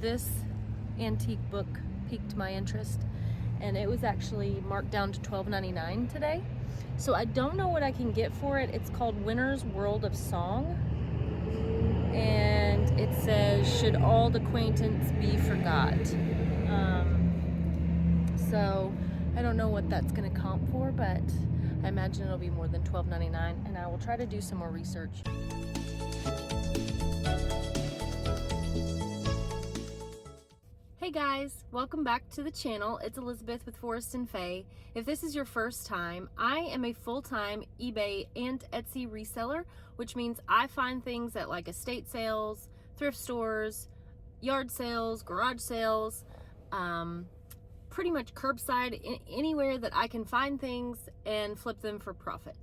this antique book piqued my interest, and it was actually marked down to $12.99 today. So I don't know what I can get for it. It's called Winter's World of Song, and it says, "Should old acquaintance be forgot?" So I don't know what that's going to comp for, but I imagine it'll be more than $12.99, and I will try to do some more research. Hey guys, welcome back to the channel. It's Elizabeth with Forrest and Faye. If this is your first time, I am a full-time eBay and Etsy reseller, which means I find things at like estate sales, thrift stores, yard sales, garage sales, pretty much curbside, anywhere that I can find things and flip them for profit.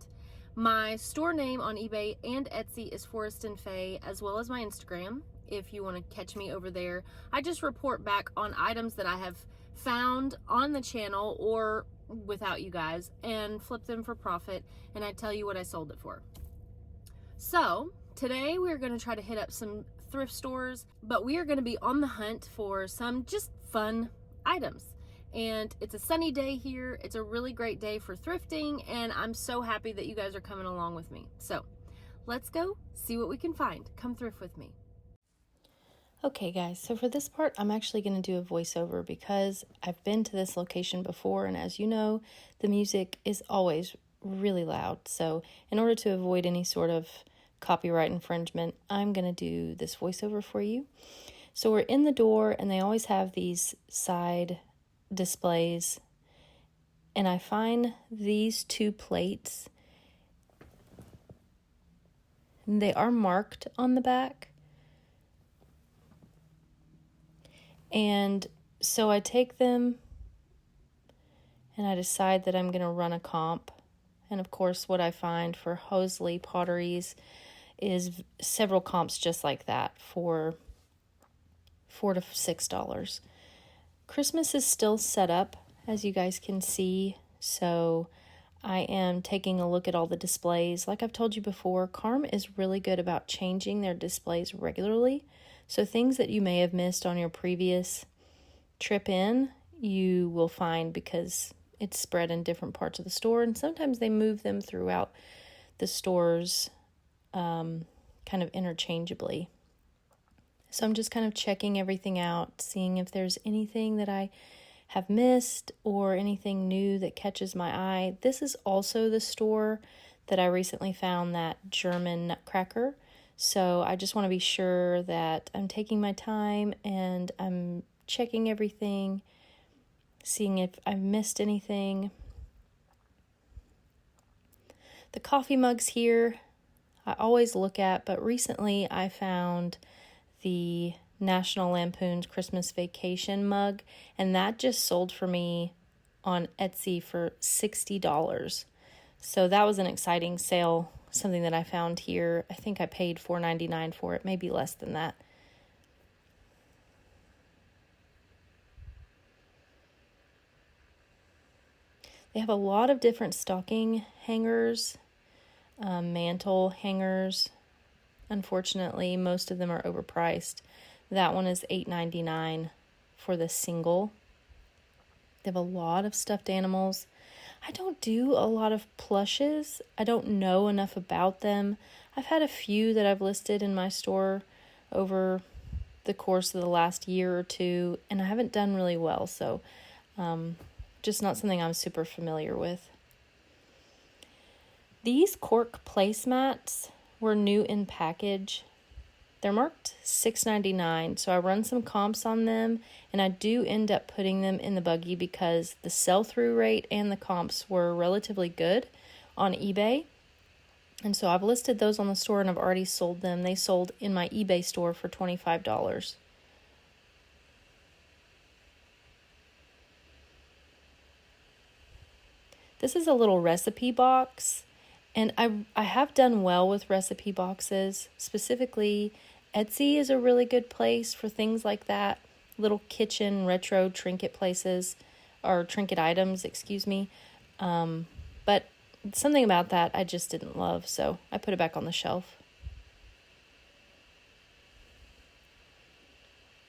My store name on eBay and Etsy is Forrest and Faye, as well as my Instagram. If you want to catch me over there, I just report back on items that I have found on the channel or without you guys and flip them for profit, and I tell you what I sold it for. So today we're going to try to hit up some thrift stores, but we are going to be on the hunt for some just fun items. And it's a sunny day here. It's a really great day for thrifting, and I'm so happy that you guys are coming along with me. So let's go see what we can find. Come thrift with me. Okay guys, so for this part, I'm actually going to do a voiceover because I've been to this location before, and as you know, the music is always really loud. So in order to avoid any sort of copyright infringement, I'm going to do this voiceover for you. So we're in the door, and they always have these side displays, and I find these two plates. They are marked on the back. And so I take them and I decide that I'm going to run a comp. And of course, what I find for Hosley Potteries is several comps just like that for $4 to $6. Christmas is still set up, as you guys can see. So I am taking a look at all the displays. Like I've told you before, Carm is really good about changing their displays regularly. So things that you may have missed on your previous trip in, you will find because it's spread in different parts of the store. And sometimes they move them throughout the stores kind of interchangeably. So I'm just kind of checking everything out, seeing if there's anything that I have missed or anything new that catches my eye. This is also the store that I recently found that German nutcracker. So I just want to be sure that I'm taking my time and I'm checking everything, seeing if I've missed anything. The coffee mugs here, I always look at, but recently I found the National Lampoon's Christmas Vacation mug, and that just sold for me on Etsy for $60. So that was an exciting sale. Something that I found here. I think I paid $4.99 for it, maybe less than that. They have a lot of different stocking hangers, mantle hangers. Unfortunately, most of them are overpriced. That one is $8.99 for the single. They have a lot of stuffed animals. I don't do a lot of plushes. I don't know enough about them. I've had a few that I've listed in my store over the course of the last year or two, and I haven't done really well, so just not something I'm super familiar with. These cork placemats were new in package. They're marked $6.99, so I run some comps on them, and I do end up putting them in the buggy because the sell-through rate and the comps were relatively good on eBay. And so I've listed those on the store, and I've already sold them. They sold in my eBay store for $25. This is a little recipe box, and I have done well with recipe boxes. Specifically, Etsy is a really good place for things like that. Little kitchen retro trinket places, or trinket items, excuse me. But something about that I just didn't love, so I put it back on the shelf.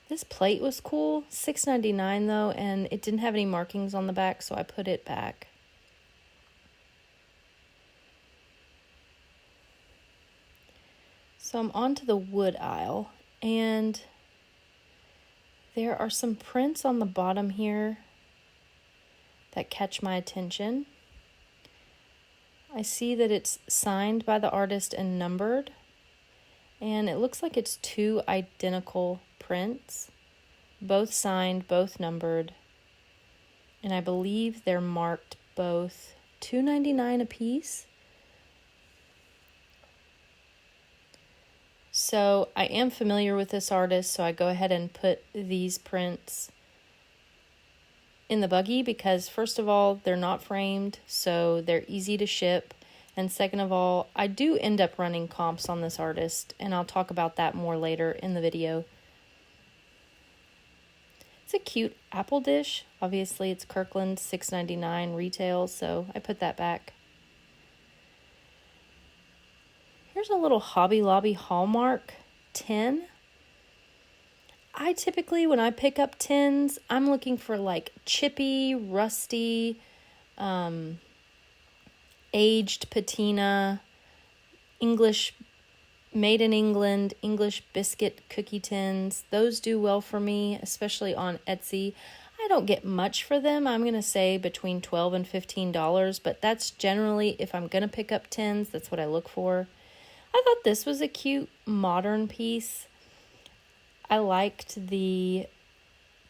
This plate was cool, $6.99 though, and it didn't have any markings on the back, so I put it back. So I'm on to the wood aisle, and there are some prints on the bottom here that catch my attention. I see that it's signed by the artist and numbered, and it looks like it's 2 identical prints, both signed, both numbered, and I believe they're marked both $2.99 a piece. So I am familiar with this artist, so I go ahead and put these prints in the buggy because, first of all, they're not framed, so they're easy to ship. And second of all, I do end up running comps on this artist, and I'll talk about that more later in the video. It's a cute apple dish. Obviously, it's Kirkland, $6.99 retail, so I put that back. Here's a little Hobby Lobby Hallmark tin. I typically, when I pick up tins, I'm looking for like chippy, rusty, aged patina, English, made in England, English biscuit cookie tins. Those do well for me, especially on Etsy. I don't get much for them. I'm going to say between $12 and $15, but that's generally, if I'm going to pick up tins, that's what I look for. I thought this was a cute modern piece. I liked the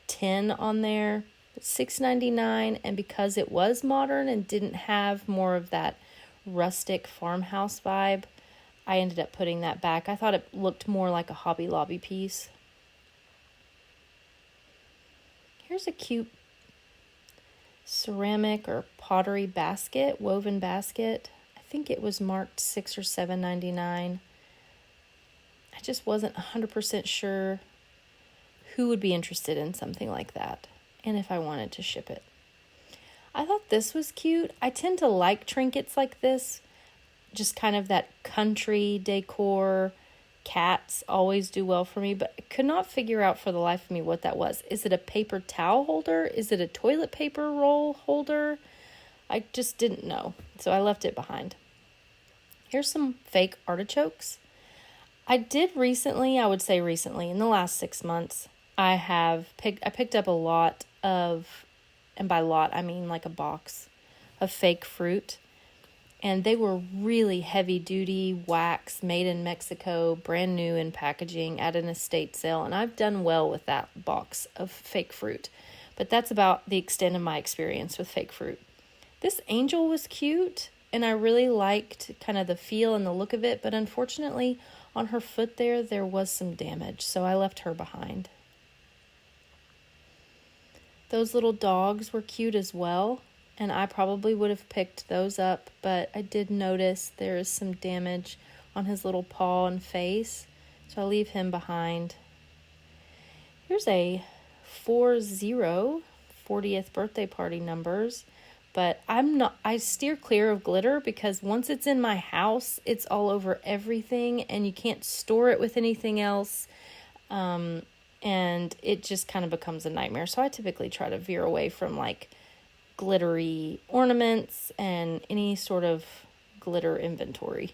tin on there. $6.99, and because it was modern and didn't have more of that rustic farmhouse vibe, I ended up putting that back. I thought it looked more like a Hobby Lobby piece. Here's a cute ceramic or pottery basket, woven basket. I think it was marked $6 or $7.99. I just wasn't 100% sure who would be interested in something like that and if I wanted to ship it. I thought this was cute. I tend to like trinkets like this, just kind of that country decor. Cats always do well for me, but I could not figure out for the life of me what that was. Is it a paper towel holder? Is it a toilet paper roll holder? I just didn't know, so I left it behind. Here's some fake artichokes. I did recently, I would say recently, in the last 6 months, I picked up a lot of, and by lot I mean like a box of fake fruit, and they were really heavy duty wax, made in Mexico, brand new in packaging at an estate sale, and I've done well with that box of fake fruit, but that's about the extent of my experience with fake fruit. This angel was cute, and I really liked kind of the feel and the look of it, but unfortunately on her foot there was some damage, so I left her behind. Those little dogs were cute as well, and I probably would have picked those up, but I did notice there is some damage on his little paw and face, so I'll leave him behind. Here's a 40th birthday party numbers, but I steer clear of glitter because once it's in my house, it's all over everything and you can't store it with anything else. And it just kind of becomes a nightmare. So I typically try to veer away from like glittery ornaments and any sort of glitter inventory.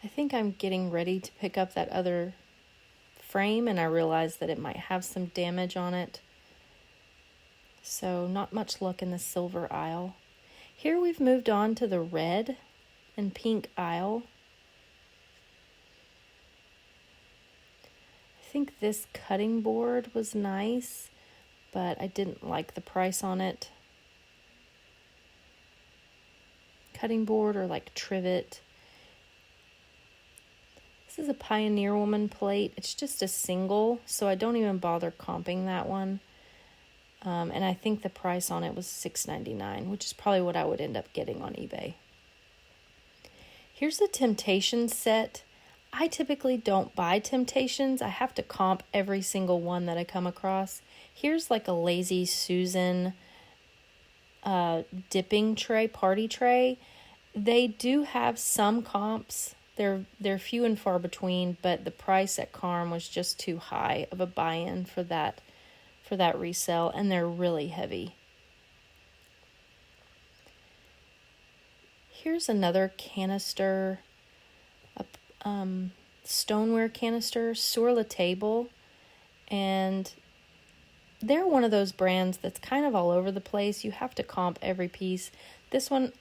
I think I'm getting ready to pick up that other frame, and I realize that it might have some damage on it. So not much luck in the silver aisle. Here we've moved on to the red and pink aisle. I think this cutting board was nice, but I didn't like the price on it. Cutting board or like trivet. This is a Pioneer Woman plate. It's just a single, so I don't even bother comping that one. And I think the price on it was $6.99, which is probably what I would end up getting on eBay. Here's the Temptation set. I typically don't buy Temptations. I have to comp every single one that I come across. Here's like a Lazy Susan dipping tray, party tray. They do have some comps. They're few and far between, but the price at Carm was just too high of a buy-in for that resale, and they're really heavy. Here's another canister, a stoneware canister, sur la table, and they're one of those brands that's kind of all over the place. You have to comp every piece. This one,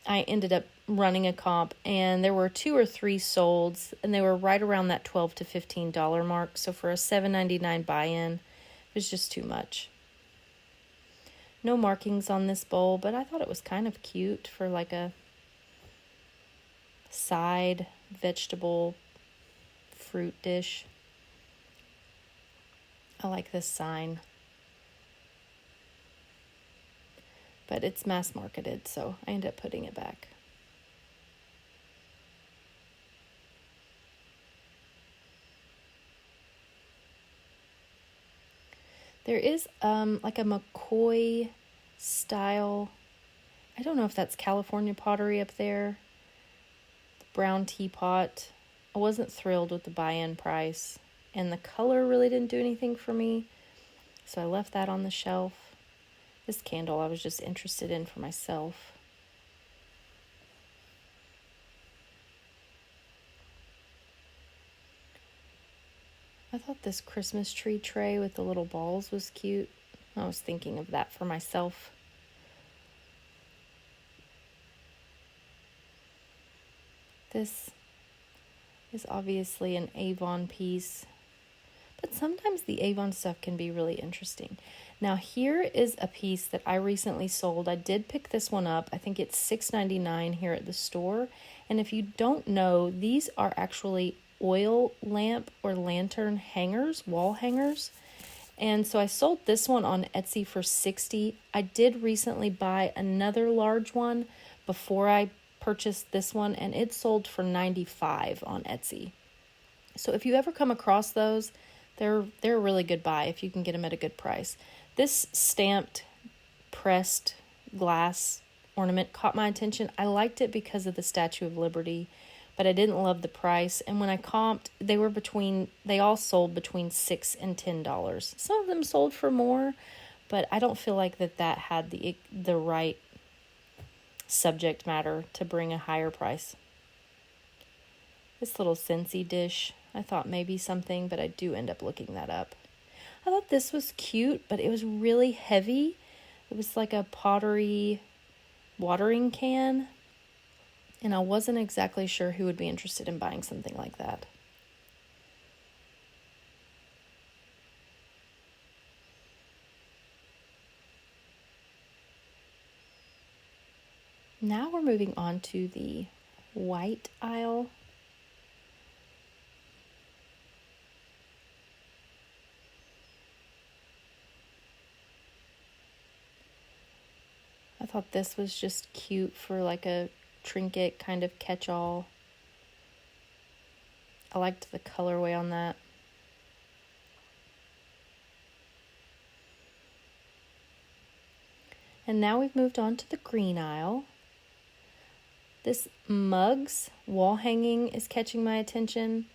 I ended up running a comp, and there were 2 or 3 solds, and they were right around that $12 to $15 mark. So for a $7.99 buy-in, it was just too much. No markings on this bowl, but I thought it was kind of cute for like a side vegetable fruit dish. I like this sign. But it's mass marketed, so I ended up putting it back. There is like a McCoy style, I don't know if that's California pottery up there, the brown teapot. I wasn't thrilled with the buy-in price, and the color really didn't do anything for me, so I left that on the shelf. This candle I was just interested in for myself. I thought this Christmas tree tray with the little balls was cute. I was thinking of that for myself. This is obviously an Avon piece, but sometimes the Avon stuff can be really interesting. Now here is a piece that I recently sold. I did pick this one up. I think it's $6.99 here at the store. And if you don't know, these are actually oil lamp or lantern hangers, wall hangers. And so I sold this one on Etsy for $60. I did recently buy another large one before I purchased this one, and it sold for $95 on Etsy. So if you ever come across those, they're a really good buy if you can get them at a good price. This stamped pressed glass ornament caught my attention. I liked it because of the Statue of Liberty, but I didn't love the price. And when I comped, they all sold between $6 and $10. Some of them sold for more, but I don't feel like that had the right subject matter to bring a higher price. This little Scentsy dish, I thought maybe something, but I do end up looking that up. I thought this was cute, but it was really heavy. It was like a pottery watering can, and I wasn't exactly sure who would be interested in buying something like that. Now we're moving on to the white aisle. I thought this was just cute for like a trinket kind of catch-all. I liked the colorway on that. And now we've moved on to the green aisle. This mugs wall hanging is catching my attention,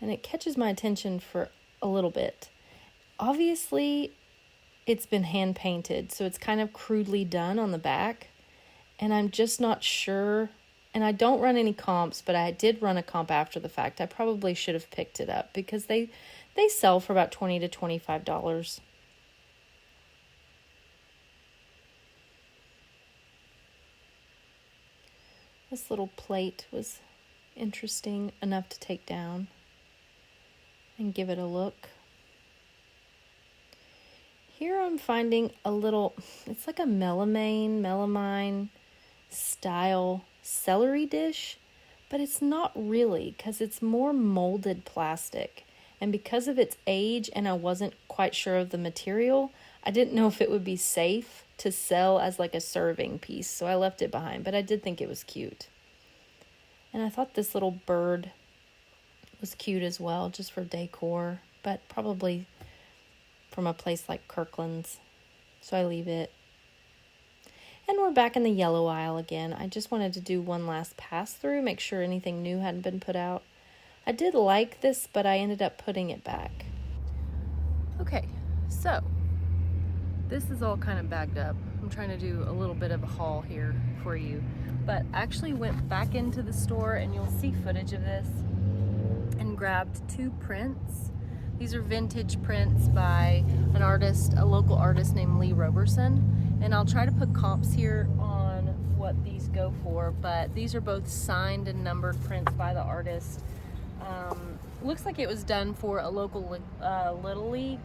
and it catches my attention for a little bit. Obviously, it's been hand painted, so it's kind of crudely done on the back, and I'm just not sure. And I don't run any comps, but I did run a comp after the fact. I probably should have picked it up because they sell for about $20 to $25. This little plate was interesting enough to take down and give it a look. Here I'm finding a little, it's like a melamine style celery dish, but it's not really because it's more molded plastic. And because of its age and I wasn't quite sure of the material, I didn't know if it would be safe to sell as like a serving piece, so I left it behind, but I did think it was cute. And I thought this little bird was cute as well, just for decor, but probably from a place like Kirkland's, so I leave it. And we're back in the yellow aisle again. I just wanted to do one last pass through, make sure anything new hadn't been put out. I did like this, but I ended up putting it back. Okay, so this is all kind of bagged up. I'm trying to do a little bit of a haul here for you, but I actually went back into the store, and you'll see footage of this, and grabbed 2 prints. These are vintage prints by an artist, a local artist named Lee Roberson, and I'll try to put comps here on what these go for, but these are both signed and numbered prints by the artist. Looks like it was done for a local Little League,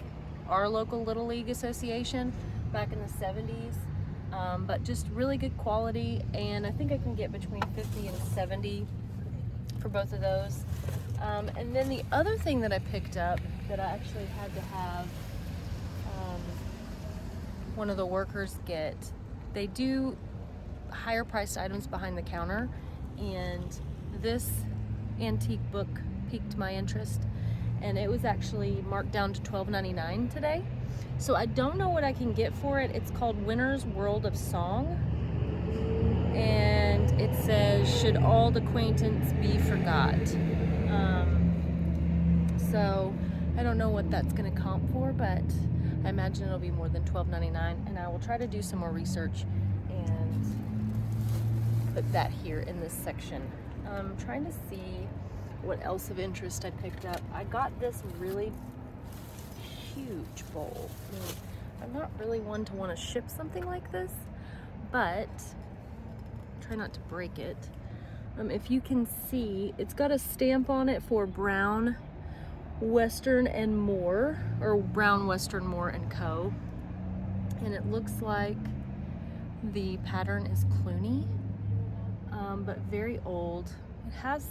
our local Little League association back in the 70s, but just really good quality, and I think I can get between 50 and 70 for both of those. And then the other thing that I picked up that I actually had to have one of the workers get, they do higher priced items behind the counter, and this antique book piqued my interest, and it was actually marked down to $12.99 today. So I don't know what I can get for it. It's called Winter's World of Song, and it says, "Should old acquaintance be forgot?" So I don't know what that's going to comp for, but I imagine it'll be more than $12.99, and I will try to do some more research and put that here in this section. I'm trying to see what else of interest I picked up. I got this really huge bowl. I mean, I'm not really one to want to ship something like this, but try not to break it. If you can see, it's got a stamp on it for Brown, Western and More, or Brown, Western, More and Co. And it looks like the pattern is Clooney, but very old. It has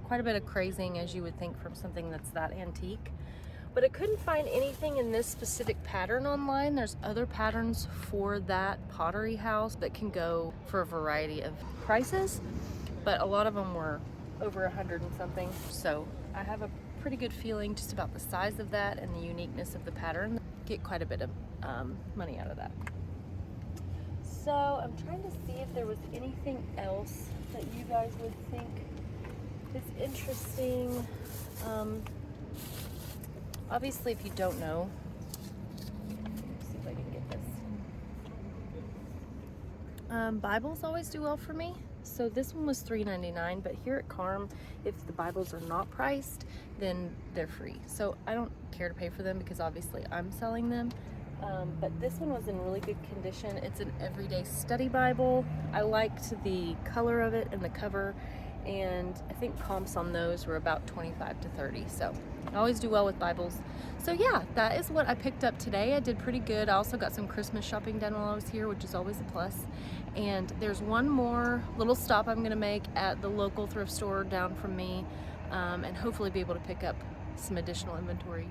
quite a bit of crazing, as you would think from something that's that antique. But I couldn't find anything in this specific pattern online. There's other patterns for that pottery house that can go for a variety of prices, but a lot of them were over 100 and something. So I have a pretty good feeling just about the size of that and the uniqueness of the pattern. Get quite a bit of money out of that. So I'm trying to see if there was anything else that you guys would think is interesting. Obviously, if you don't know, let's see if I can get this. Bibles always do well for me. So this one was $3.99, but here at Carm, if the Bibles are not priced, then they're free. So I don't care to pay for them because obviously I'm selling them. But this one was in really good condition. It's an everyday study Bible. I liked the color of it and the cover, and I think comps on those were about 25 to 30. So I always do well with Bibles. So yeah, that is what I picked up today. I did pretty good. I also got some Christmas shopping done while I was here, which is always a plus. And there's one more little stop I'm gonna make at the local thrift store down from me, and hopefully be able to pick up some additional inventory.